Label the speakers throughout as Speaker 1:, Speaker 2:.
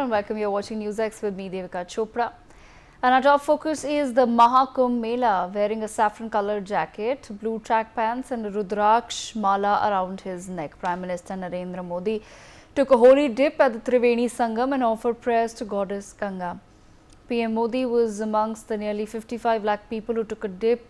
Speaker 1: and welcome. You're watching NewsX with me, Devika Chopra. And our top focus is the Mahakumbh Mela. Wearing a saffron-colored jacket, blue track pants and a Rudraksh mala around his neck, Prime Minister Narendra Modi took a holy dip at the Triveni Sangam and offered prayers to Goddess Ganga. PM Modi was amongst the nearly 55 lakh people who took a dip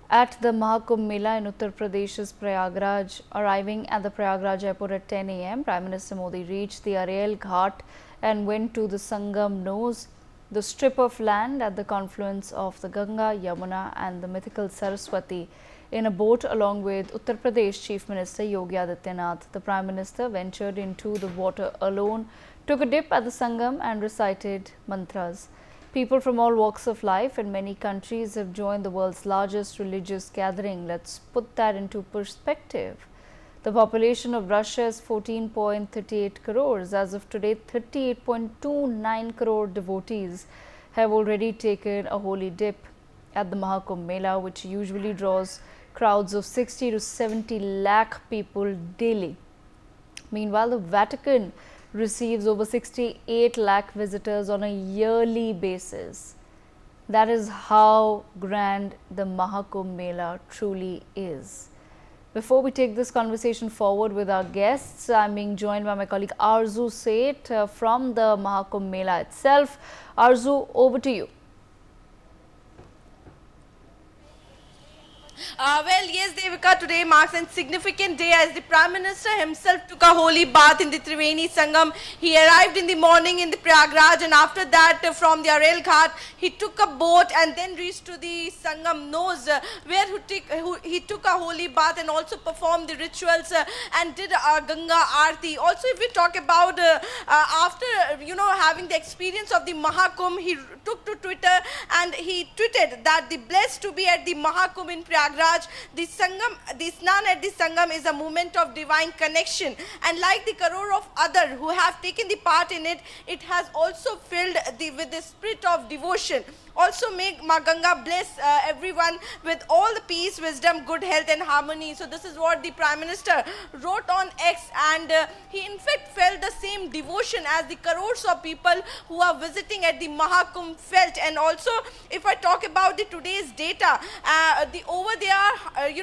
Speaker 1: at the Mahakumbh Mela in Uttar Pradesh's Prayagraj. Arriving at the Prayagraj airport at 10 a.m., Prime Minister Modi reached the Arel Ghat and went to the Sangam Nose, the strip of land at the confluence of the Ganga, Yamuna and the mythical Saraswati, in a boat along with Uttar Pradesh Chief Minister Yogi Adityanath. The Prime Minister ventured into the water alone, took a dip at the Sangam and recited mantras. People from all walks of life and many countries have joined the world's largest religious gathering. Let's put that into perspective. The population of Russia is 14.38 crores. As of today, 38.29 crore devotees have already taken a holy dip at the Mahakumbh Mela, which usually draws crowds of 60 to 70 lakh people daily. Meanwhile, the Vatican receives over 68 lakh visitors on a yearly basis. That is how grand the Mahakumbh Mela truly is. Before we take this conversation forward with our guests, I'm being joined by my colleague Arzu Seth from the Mahakumbh Mela itself. Arzu, over to you.
Speaker 2: Well, yes, Devika, today marks a significant day as the Prime Minister himself took a holy bath in the Triveni Sangam. He arrived in the morning in the Prayagraj, and after that from the Arel Ghat, he took a boat and then reached to the Sangam Nose, where he took a holy bath and also performed the rituals and did a Ganga Aarti. Also, if we talk about after, having the experience of the Mahakumbh, he took to Twitter and he tweeted that the blessed to be at the Mahakumbh in Prayagraj, the Snan at the Sangam is a moment of divine connection, and like the crore of other who have taken the part in it, it has also filled with the spirit of devotion. Also, may Ma Ganga bless everyone with all the peace, wisdom, good health and harmony. So this is what the Prime Minister wrote on X, and he in fact felt the same devotion as the crores of people who are visiting at the Mahakumbh felt. And also, if I talk about the today's data, over there, 10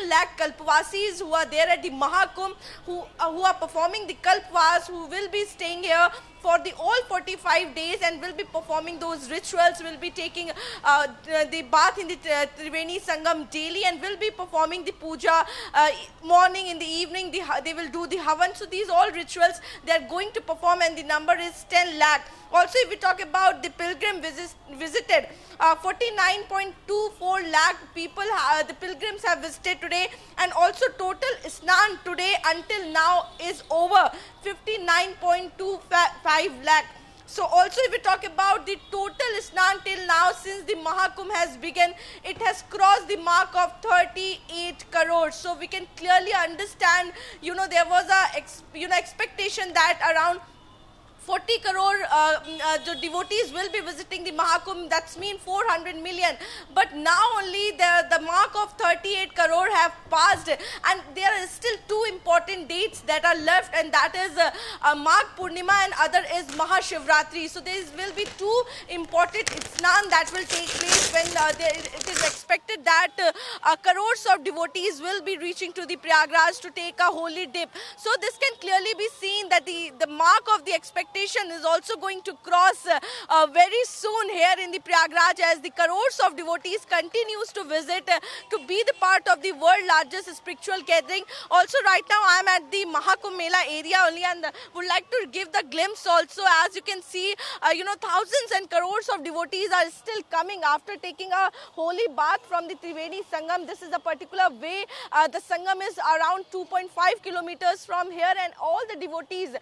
Speaker 2: lakh Kalpvasis who are there at the Mahakumbh, who are performing the Kalpvas, who will be staying here for the all 45 days and will be performing those rituals, will be taking the bath in the Triveni Sangam daily and will be performing the puja morning, in the evening they will do the havan. So these all rituals they are going to perform, and the number is 10 lakh. Also, if we talk about the pilgrim visited, 49.24 lakh people, the pilgrims have visited today, and also total Snan today until now is over 59.25 lakh. So also, if we talk about the total Snan till now since the Mahakumbh has begun, it has crossed the mark of 38 crores. So we can clearly understand, there was a expectation that around 40 crore the devotees will be visiting the Mahakumbh. That's mean 400 million. But now only the mark of 38 crore have passed, and there are still two important dates that are left, and that is Magh Purnima and other is Mahashivratri. So there will be two important Snan that will take place when it is expected that crores of devotees will be reaching to the Prayagraj to take a holy dip. So this can clearly be seen that the mark of the expectation is also going to cross very soon here in the Prayagraj, as the crores of devotees continues to visit to be the part of the world largest spiritual gathering. Also, right now I am at the Mahakumbh Mela area only, and would like to give the glimpse also. As you can see, thousands and crores of devotees are still coming after taking a holy bath from the Triveni Sangam. This is a particular way. The Sangam is around 2.5 kilometers from here, and all the devotees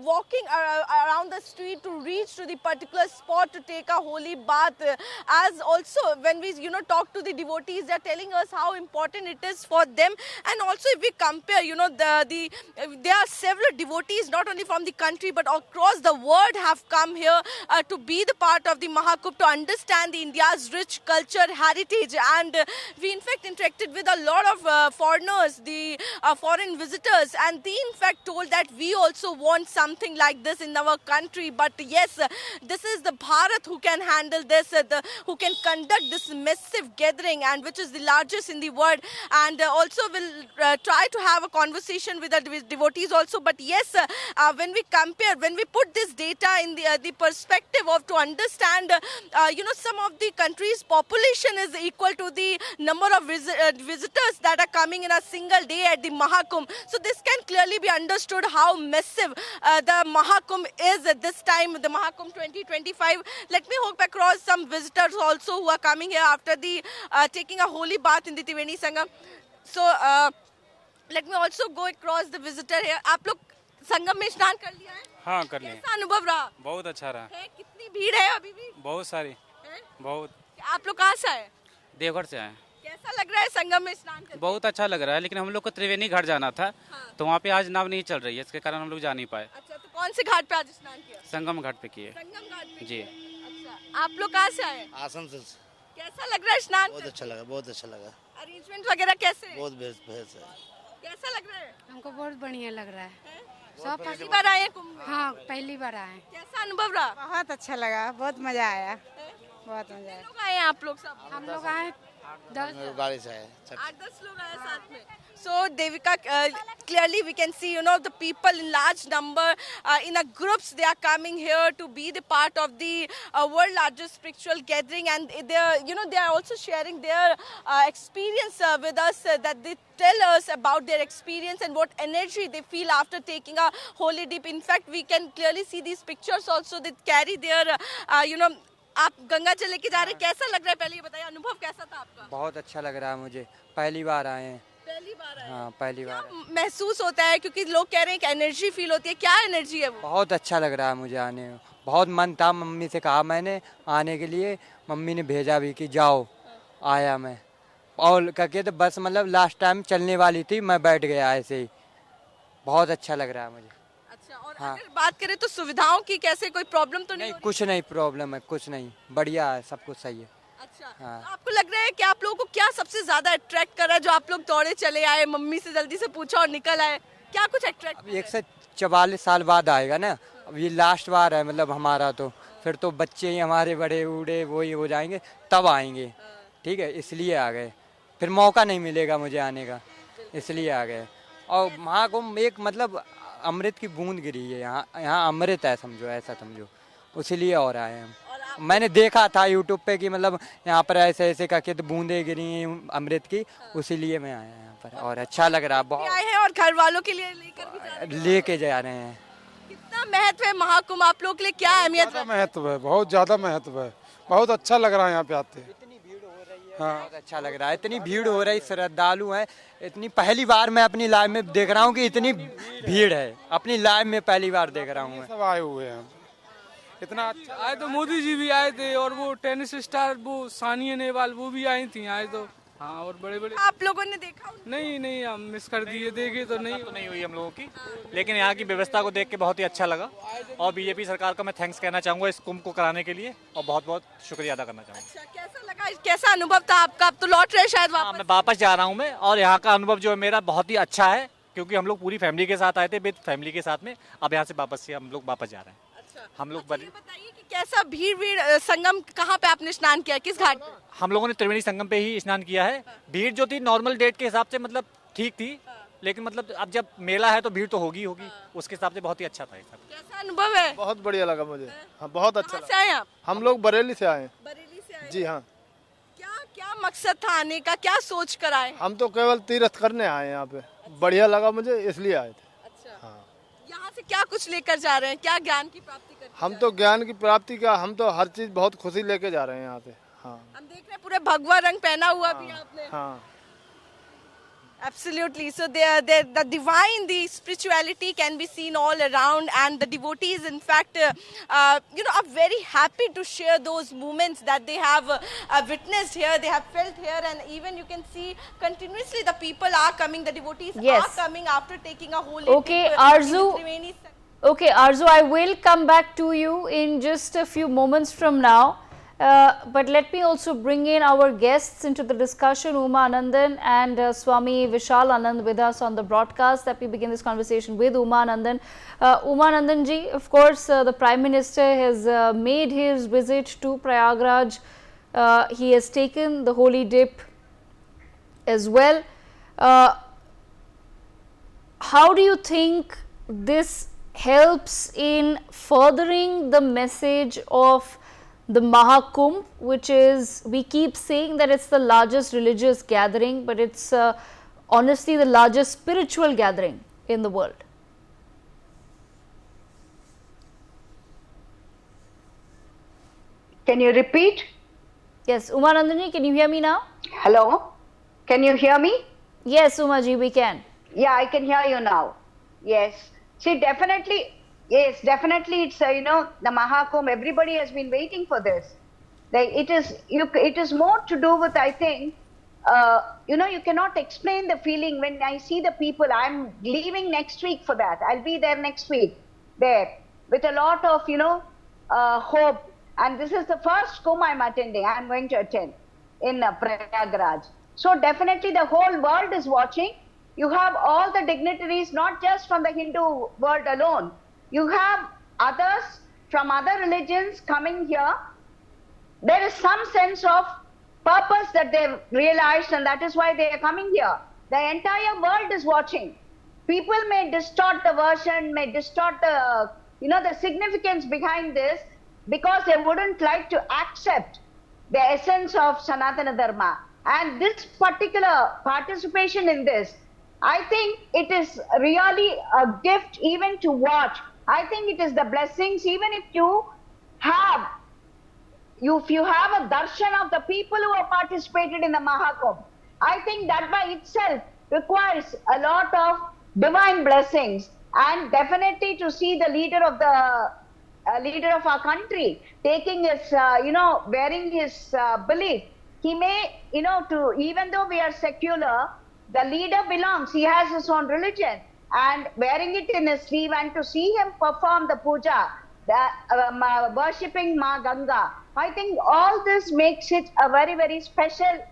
Speaker 2: walking around the street to reach to the particular spot to take a holy bath. As also when we talk to the devotees, they are telling us how important it is for them. And also if we compare, there are several devotees not only from the country but across the world have come here to be the part of the Mahakumbh, to understand the India's rich culture heritage. And we in fact interacted with a lot of foreigners, the foreign visitors, and they in fact told that we also want something like this in in our country. But yes, this is the Bharat who can handle this, who can conduct this massive gathering, and which is the largest in the world. And also we'll try to have a conversation with the devotees also. But yes, when we compare, when we put this data in the perspective of to understand, some of the countries' population is equal to the number of visitors that are coming in a single day at the Mahakumbh. So this can clearly be understood how massive the Mahakumbh is at this time, the Mahakumbh 2025. Let me hook across some visitors also who are coming here after the taking a holy bath in the Triveni Sangam. So let me also go across the visitor here. आप लोग संगम में स्नान कर लिया है?
Speaker 3: हाँ कर लिए।
Speaker 2: कैसा अनुभव रहा?
Speaker 3: बहुत अच्छा रहा।
Speaker 2: है कितनी भीड़ है अभी भी?
Speaker 3: बहुत सारी
Speaker 2: है?
Speaker 3: बहुत।
Speaker 2: आप लोग कहाँ से आए?
Speaker 3: देवघर से आए।
Speaker 2: कैसा लग रहा है संगम में स्नान करके?
Speaker 3: बहुत अच्छा लग रहा है, लेकिन हम लोग को त्रिवेणी घाट जाना था।
Speaker 2: हाँ।
Speaker 3: तो वहाँ पे आज नाव नहीं चल रही है, इसके कारण हम लोग जा नहीं पाए।
Speaker 2: अच्छा, तो कौन से घाट पे आज स्नान किया?
Speaker 3: संगम घाट पे किए।
Speaker 2: संगम घाट पे
Speaker 3: जी।
Speaker 2: अच्छा, आप लोग कहाँ से आए?
Speaker 4: आसनसोल से।
Speaker 2: कैसा लग रहा है स्नान?
Speaker 4: बहुत अच्छा लगा, बहुत अच्छा लगा।
Speaker 2: अरेंजमेंट वगैरह कैसे?
Speaker 4: बहुत बेस्ट बेस्ट है।
Speaker 2: कैसा लग रहा है?
Speaker 5: हमको बहुत बढ़िया लग रहा है।
Speaker 2: सब पहली बार आए हैं कुंभ में?
Speaker 5: हाँ, पहली बार आए।
Speaker 2: कैसा अनुभव रहा?
Speaker 6: बहुत अच्छा लगा, बहुत मजा आया, बहुत मजा आया।
Speaker 2: लोग आए हैं आप लोग सब?
Speaker 5: हम लोग आए 10
Speaker 4: गाड़ी से आए।
Speaker 2: 8-10 लोग आए साथ में. So Devika, clearly we can see, the people in large number, in a groups, they are coming here to be the part of the world largest spiritual gathering, and they are also sharing their experience with us, that they tell us about their experience and what energy they feel after taking a holy dip. In fact, we can clearly see these pictures also. They carry their, आप गंगा जल लेके जा रहे हैं, कैसा लग रहा है? पहले ये बताइए, अनुभव कैसा था आपका?
Speaker 7: बहुत अच्छा लग रहा है मुझे, पहली बार आए हैं।
Speaker 2: पहली बार आए?
Speaker 7: हाँ, पहली बार।
Speaker 2: क्या महसूस होता है, क्योंकि लोग कह रहे हैं कि एनर्जी फील होती है, क्या एनर्जी है वो?
Speaker 7: बहुत अच्छा लग रहा है मुझे आने में, बहुत मन था, मम्मी से कहा मैंने आने के लिए, मम्मी ने भेजा भी कि जाओ, आया मैं। और करके तो बस मतलब लास्ट टाइम चलने वाली थी, मैं बैठ गया ऐसे ही। बहुत अच्छा लग रहा है मुझे।
Speaker 2: अच्छा, और
Speaker 7: हाँ।
Speaker 2: अगर बात करें तो सुविधाओं की कैसे, कोई प्रॉब्लम तो नहीं
Speaker 7: नहीं,
Speaker 2: हो रही?
Speaker 7: कुछ नहीं प्रॉब्लम है, कुछ नहीं, बढ़िया है, सब कुछ सही है।
Speaker 2: अच्छा,
Speaker 7: हाँ।
Speaker 2: तो आपको लग रहा है कि आप लोगों को क्या सबसे ज्यादा अट्रैक्ट कर रहा है, जो आप लोग दौड़े चले आए, मम्मी से जल्दी से पूछा और निकल आए, क्या कुछ अट्रैक्ट?
Speaker 7: अब 144 साल बाद आएगा ना, अब ये लास्ट बार है मतलब हमारा, तो फिर तो बच्चे ही हमारे बड़े बूढ़े वही हो जाएंगे, तब आएंगे। ठीक है, इसलिए आ गए, फिर मौका नहीं मिलेगा मुझे आने का, इसलिए आ गए। और महाकुंभ एक मतलब अमृत की बूंद गिरी है यहाँ, यहाँ अमृत है समझो, ऐसा समझो, इसीलिए और आए हम। मैंने देखा था यूट्यूब पे कि मतलब यहाँ पर ऐसे ऐसे करके तो बूंदे गिरी हैं अमृत की, उसीलिए मैं आया यहाँ पर, और अच्छा लग रहा है बहुत।
Speaker 2: आए हैं और घर वालों के लिए लेकर भी जा रहे हैं।
Speaker 7: लेके जा रहे हैं।
Speaker 2: कितना महत्व है महाकुंभ, आप लोग के लिए क्या अहमियत
Speaker 8: ज्यादा
Speaker 2: है?
Speaker 8: महत्व है, बहुत ज्यादा महत्व है, बहुत अच्छा लग रहा है यहाँ पे आते। हाँ,
Speaker 7: बहुत अच्छा लग रहा है, इतनी भीड़ हो रही, श्रद्धालु हैं इतनी, पहली बार मैं अपनी लाइफ में देख रहा हूँ कि इतनी भीड़ है, अपनी लाइफ में पहली बार देख रहा हूँ मैं।
Speaker 8: सब आए हुए हैं, इतना अच्छा।
Speaker 9: आए तो मोदी जी भी आए थे, और वो टेनिस स्टार वो सानिया नेहवाल वो भी आई थी, आए तो हाँ, और बड़े बड़े।
Speaker 2: आप लोगों ने देखा?
Speaker 9: नहीं हम मिस कर दिए, देखे तो नहीं।
Speaker 10: नहीं हुई हम लोगों की, लेकिन यहाँ की व्यवस्था को देख के बहुत ही अच्छा लगा, और बीजेपी सरकार का मैं थैंक्स कहना चाहूँगा इस कुंभ को कराने के लिए, और बहुत बहुत शुक्रिया अदा करना चाहूँगा।
Speaker 2: अच्छा, कैसा लगा, कैसा अनुभव था आपका? अब तो लौट रहे शायद
Speaker 10: हाँ,
Speaker 2: वापस?
Speaker 10: मैं वापस जा रहा हूँ मैं, और यहाँ का अनुभव जो है मेरा बहुत ही अच्छा है, क्योंकि हम लोग पूरी फैमिली के साथ आए थे, विद फैमिली के साथ में, अब यहाँ से वापस से हम लोग वापस जा रहे हैं। हम लोग
Speaker 2: ये बताइए कि कैसा भीड़ संगम, कहाँ पे आपने स्नान किया, किस घाट पे?
Speaker 10: हम लोगों ने त्रिवेणी संगम पे ही स्नान किया है। भीड़ जो थी नॉर्मल डेट के हिसाब से मतलब ठीक थी, लेकिन मतलब अब जब मेला है तो भीड़ तो होगी, उसके हिसाब से बहुत ही अच्छा था ये सब।
Speaker 2: कैसा अनुभव है?
Speaker 8: बहुत बढ़िया लगा मुझे, हाँ बहुत अच्छा
Speaker 2: कहाँ से आए आप?
Speaker 8: हम लोग बरेली से आए।
Speaker 2: बरेली से आए?
Speaker 8: जी हाँ,
Speaker 2: क्या मकसद था आने का, क्या सोच कर आए?
Speaker 8: हम तो केवल तीर्थ करने आए यहाँ पे, बढ़िया लगा मुझे इसलिए आए थे।
Speaker 2: अच्छा,
Speaker 8: हाँ,
Speaker 2: यहाँ से क्या कुछ लेकर जा रहे हैं, क्या ज्ञान की प्राप्ति कर?
Speaker 8: हम तो ज्ञान की प्राप्ति का, हम तो हर चीज बहुत खुशी लेके जा रहे हैं यहाँ से। हाँ
Speaker 2: हम देख रहे हैं पूरे भगवा रंग पहना हुआ भी आपने।
Speaker 8: हाँ,
Speaker 2: Absolutely. So the divine, the spirituality can be seen all around, and the devotees, in fact, are very happy to share those moments that they have witnessed here, they have felt here, and even you can see continuously the people are coming, the devotees
Speaker 1: Yes.
Speaker 2: are coming after taking a holy
Speaker 1: Okay,
Speaker 2: dip, in the
Speaker 1: Arzu.
Speaker 2: Triveni.
Speaker 1: Okay, Arzu, I will come back to you in just a few moments from now. But let me also bring in our guests into the discussion, Uma Anandan and Swami Vishal Anand with us on the broadcast. That we begin this conversation with Uma Anandan. Uma Anandan ji, of course, the Prime Minister has made his visit to Prayagraj. He has taken the holy dip as well. How do you think this helps in furthering the message of the Mahakumbh, which is, we keep saying that it's the largest religious gathering, but it's honestly the largest spiritual gathering in the world?
Speaker 11: Can you repeat?
Speaker 1: Yes, Uma Nandani, can you hear me now?
Speaker 11: Hello? Can you hear me?
Speaker 1: Yes, Uma ji, we can.
Speaker 11: Yeah, I can hear you now. Yes. See, definitely, yes, definitely it's, the Mahakumbh, everybody has been waiting for this. It is more to do with, I think, you cannot explain the feeling when I see the people. I'm leaving next week for that. I'll be there next week, there, with a lot of, hope. And this is the first Kumbh I'm attending. I'm going to attend in Prayagraj. So definitely the whole world is watching. You have all the dignitaries, not just from the Hindu world alone. You have others from other religions coming here. There is some sense of purpose that they've realized, and that is why they are coming here. The entire world is watching. People may distort the version, may distort the, the significance behind this, because they wouldn't like to accept the essence of Sanatana Dharma. And this particular participation in this, I think it is really a gift even to watch. I think it is the blessings, even if you have a darshan of the people who have participated in the Mahakumbh. I think that by itself requires a lot of divine blessings, and definitely to see the leader of our country taking his, wearing his belief. He may, even though we are secular, the leader belongs, he has his own religion, and wearing it in his sleeve, and to see him perform the puja, worshipping Ma Ganga, I think all this makes it a very, very special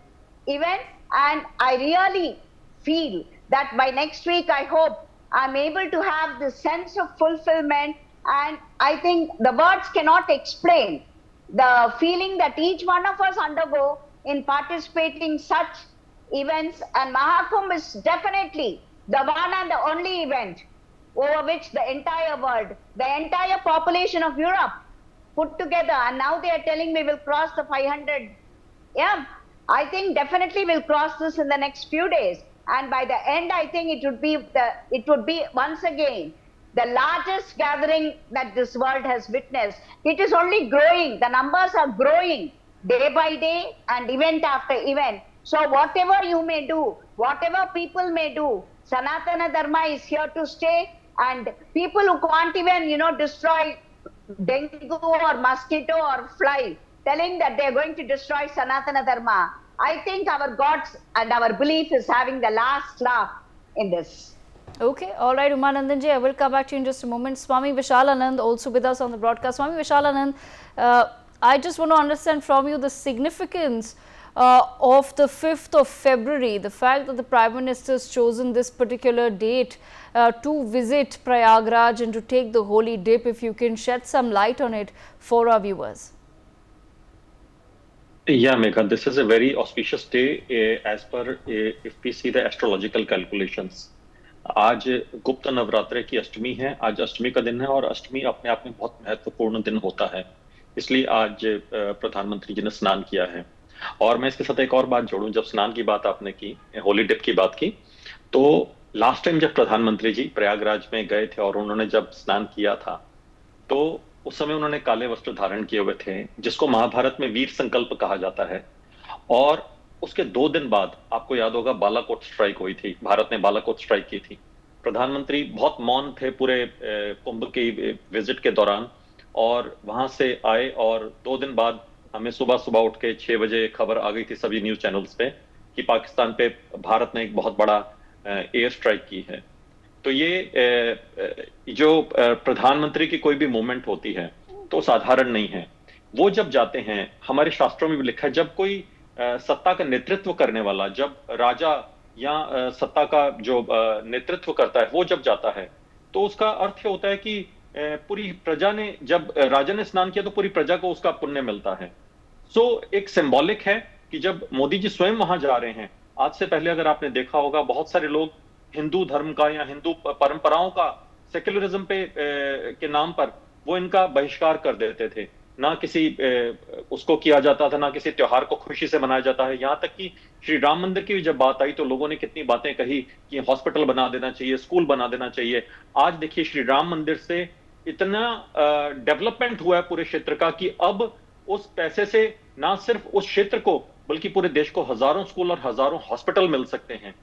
Speaker 11: event. And I really feel that by next week, I hope I'm able to have this sense of fulfillment. And I think the words cannot explain the feeling that each one of us undergo in participating such events. And Mahakumbh is definitely the one and the only event over which the entire world, the entire population of Europe put together, and now they are telling me we'll cross the 500. Yeah, I think definitely we'll cross this in the next few days. And by the end, I think it would be once again the largest gathering that this world has witnessed. It is only growing. The numbers are growing day by day and event after event. So whatever you may do, whatever people may do, Sanatana Dharma is here to stay. And people who can't even, destroy dengue or mosquito or fly, telling that they're going to destroy Sanatana Dharma, I think our gods and our belief is having the last laugh in this.
Speaker 1: Okay, all right, Uma Nandanji, I will come back to you in just a moment. Swami Vishal Anand also with us on the broadcast. Swami Vishal Anand, I just want to understand from you the significance of the 5th of February, the fact that the Prime Minister has chosen this particular date to visit Prayagraj and to take the holy dip. If you can shed some light on it for our viewers.
Speaker 12: Yeah, Megha, this is a very auspicious day as per if we see the astrological calculations. आज गुप्त नवरात्रे की अष्टमी है, आज अष्टमी का दिन है और अष्टमी अपने आप में बहुत महत्वपूर्ण दिन होता है, इसलिए आज प्रधानमंत्री जी ने स्नान किया है। और मैं इसके साथ एक और बात जोड़ूं, जब स्नान की बात आपने की, होली डिप की बात की, तो लास्ट टाइम जब प्रधानमंत्री जी प्रयागराज में गए थे और उन्होंने जब स्नान किया था, तो उस समय उन्होंने काले वस्त्र धारण किए हुए थे, जिसको महाभारत में वीर संकल्प कहा जाता है। और उसके 2 दिन बाद आपको याद होगा बालाकोट स्ट्राइक हुई थी, भारत ने बालाकोट स्ट्राइक की थी। प्रधानमंत्री बहुत मौन थे पूरे कुंभ की विजिट के दौरान, और वहां से आए और 2 दिन बाद हमें सुबह उठ के 6 बजे खबर आ गई थी सभी न्यूज चैनल्स पे कि पाकिस्तान पे भारत ने एक बहुत बड़ा एयर स्ट्राइक की है। तो ये जो प्रधानमंत्री की कोई भी मूवमेंट होती है तो साधारण नहीं है। वो जब जाते हैं, हमारे शास्त्रों में भी लिखा है, जब कोई सत्ता का नेतृत्व करने वाला, जब राजा या सत्ता का जो नेतृत्व करता है वो जब जाता है, तो उसका अर्थ ये होता है कि पूरी प्रजा ने, जब राजा ने स्नान किया तो पूरी प्रजा को उसका पुण्य मिलता है। सो एक सिंबॉलिक है कि जब मोदी जी स्वयं वहां जा रहे हैं, आज से पहले अगर आपने देखा होगा, बहुत सारे लोग हिंदू धर्म का या हिंदू परंपराओं का सेक्युलरिज्म पे के नाम पर वो इनका बहिष्कार कर देते थे, ना किसी उसको किया जाता था, ना किसी त्योहार को खुशी से मनाया जाता है। यहां तक कि श्री राम मंदिर की भी जब बात आई तो लोगों ने कितनी बातें कही कि हॉस्पिटल बना देना चाहिए, स्कूल बना देना चाहिए। आज देखिए श्री राम मंदिर से इतना डेवलपमेंट हुआ है पूरे क्षेत्र का कि अब उस पैसे से ना सिर्फ उस क्षेत्र को बल्कि पूरे देश को हजारों स्कूल और हजारों हॉस्पिटल मिल सकते हैं।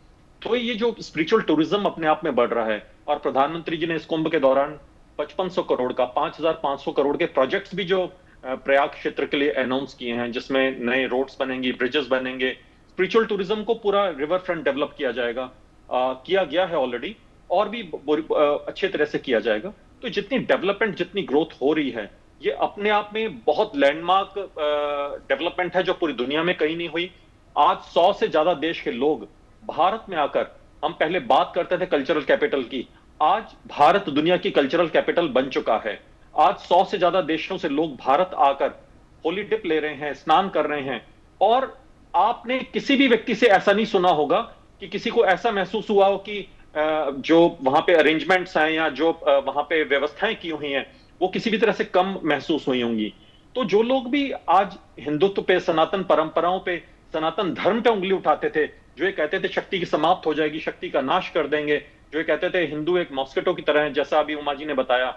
Speaker 12: तो ये जो स्पिरिचुअल टूरिज्म अपने आप में बढ़ रहा है, और प्रधानमंत्री जी ने इस कुंभ के दौरान 5500 करोड़ का 5500 करोड़ के प्रोजेक्ट्स भी जो प्रयाग क्षेत्र के लिए अनाउंस किए हैं, जिसमें नए रोड्स बनेंगे, ब्रिजेस बनेंगे, स्पिरिचुअल टूरिज्म को पूरा रिवर फ्रंट डेवलप किया जाएगा, किया गया है ऑलरेडी, और भी अच्छे तरह से किया जाएगा। तो जितनी डेवलपमेंट, जितनी ग्रोथ हो रही है, ये अपने आप में बहुत लैंडमार्क डेवलपमेंट है जो पूरी दुनिया में कहीं नहीं हुई। आज 100 से ज्यादा देश के लोग भारत में आकर, हम पहले बात करते थे कल्चरल कैपिटल की, आज भारत दुनिया की कल्चरल कैपिटल बन चुका है। आज 100 से ज्यादा देशों से लोग भारत आकर होली डिप ले रहे हैं, स्नान कर रहे हैं, और आपने किसी भी व्यक्ति से ऐसा नहीं सुना होगा कि किसी को ऐसा महसूस हुआ हो कि जो वहां पे अरेंजमेंट्स हैं या जो वहां पे व्यवस्थाएं की हुई हैं वो किसी भी तरह से कम महसूस हुई होंगी। तो जो लोग भी आज हिंदुत्व पे, सनातन परंपराओं पे, सनातन धर्म पे उंगली उठाते थे, जो ये कहते थे शक्ति की समाप्त हो जाएगी, शक्ति का नाश कर देंगे, जो ये कहते थे हिंदू एक मॉस्किटो की तरह है, जैसा अभी उमा जी ने बताया,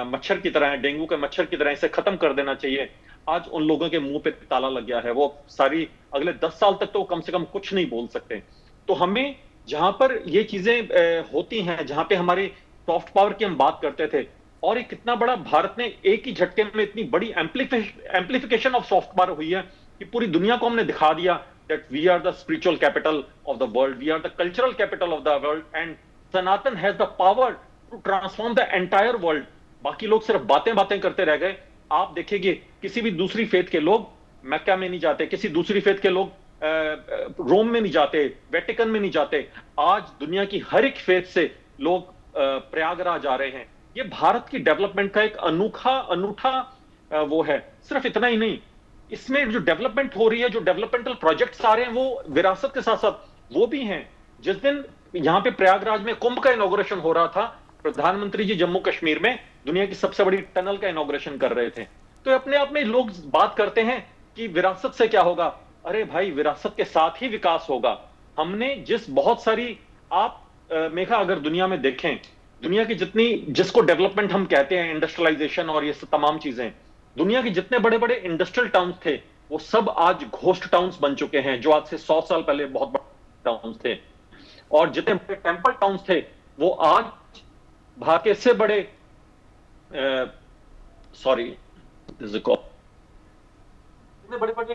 Speaker 12: मच्छर की तरह है, डेंगू के मच्छर की तरह, इसे खत्म कर देना चाहिए, आज उन लोगों के मुंह पे ताला लग गया है। वो सारी अगले 10 साल तक तो कम से कम कुछ नहीं बोल सकते। तो हमें जहां पर ये चीजें होती हैं, जहां पे हमारे सॉफ्ट पावर की हम बात करते थे, और ये कितना बड़ा भारत ने एक ही झटके में इतनी बड़ी एम्प्लीफिकेशन ऑफ सॉफ्ट पावर हुई है कि पूरी दुनिया को हमने दिखा दिया that we are the spiritual capital of the world, we are the cultural capital of the world, and Sanatan has the power to transform the entire world. बाकी लोग सिर्फ बातें बातें करते रह गए। आप देखिए किसी भी दूसरी फेथ के लोग मक्का में नहीं जाते, किसी दूसरी फेथ के लोग रोम में नहीं जाते, वेटिकन में नहीं जाते। आज दुनिया की हर एक फेथ से लोग प्रयागराज आ रहे हैं। ये भारत की डेवलपमेंट का एक अनूठा वो है। सिर्फ इतना ही नहीं, इसमें जो डेवलपमेंट हो रही है, जो डेवलपमेंटल प्रोजेक्ट्स आ रहे हैं, वो विरासत के साथ साथ वो भी हैं। जिस दिन यहां पे प्रयागराज में कुंभ का इनॉग्रेशन हो रहा था, प्रधानमंत्री जी जम्मू कश्मीर में दुनिया की सबसे बड़ी टनल का इनॉग्रेशन कर रहे थे। तो अपने आप में लोग बात करते हैं कि विरासत से क्या होगा। अरे भाई, विरासत के साथ ही विकास होगा। हमने बहुत सारी, आप मेघा अगर दुनिया में देखें, दुनिया की जिसको डेवलपमेंट हम कहते हैं, इंडस्ट्रियलाइजेशन और ये तमाम चीजें, दुनिया के जितने बड़े बड़े इंडस्ट्रियल टाउन्स थे वो सब आज घोस्ट टाउन्स बन चुके हैं, जो आज से 100 साल पहले बहुत बड़े टाउन्स थे। और जितने बड़े टेम्पल टाउन्स थे वो आज भारत के इससे बड़े जितने बड़े बड़े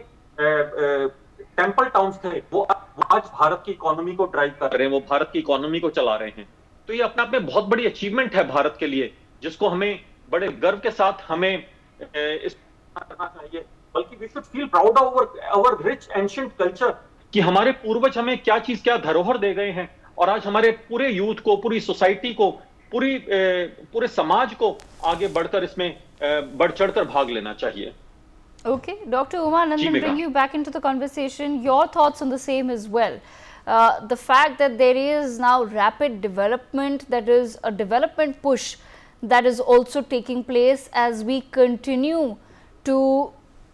Speaker 12: टेम्पल टाउन्स थे वो आज भारत की इकोनॉमी को ड्राइव कर रहे हैं, वो भारत की इकोनॉमी को चला रहे हैं। तो ये अपने आप में बहुत बड़ी अचीवमेंट है भारत के लिए, जिसको हमें बड़े गर्व के साथ हमें इस करना चाहिए। बल्कि we should feel proud of our rich ancient culture, कि हमारे पूर्वज हमें क्या धरोहर दे गए हैं, और आज हमारे पूरे यूथ को, पूरी सोसाइटी को, पूरे समाज को आगे बढ़कर इसमें बढ़ चढ़कर भाग लेना चाहिए।
Speaker 1: Okay, Dr. Umanandan, bring you back into the conversation. Your thoughts on the same as well. The fact that there is now rapid development, that is a development push that is also taking place as we continue to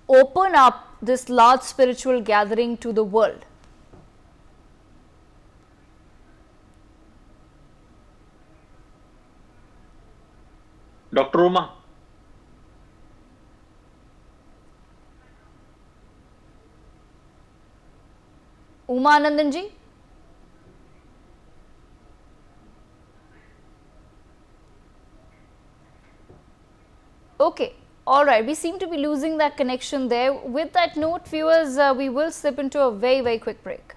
Speaker 1: open up this large spiritual gathering to the world.
Speaker 12: Dr. Uma.
Speaker 1: Umanandan ji? Okay, all right. We seem to be losing that connection there. With that note, viewers, we will slip into a very, very quick break.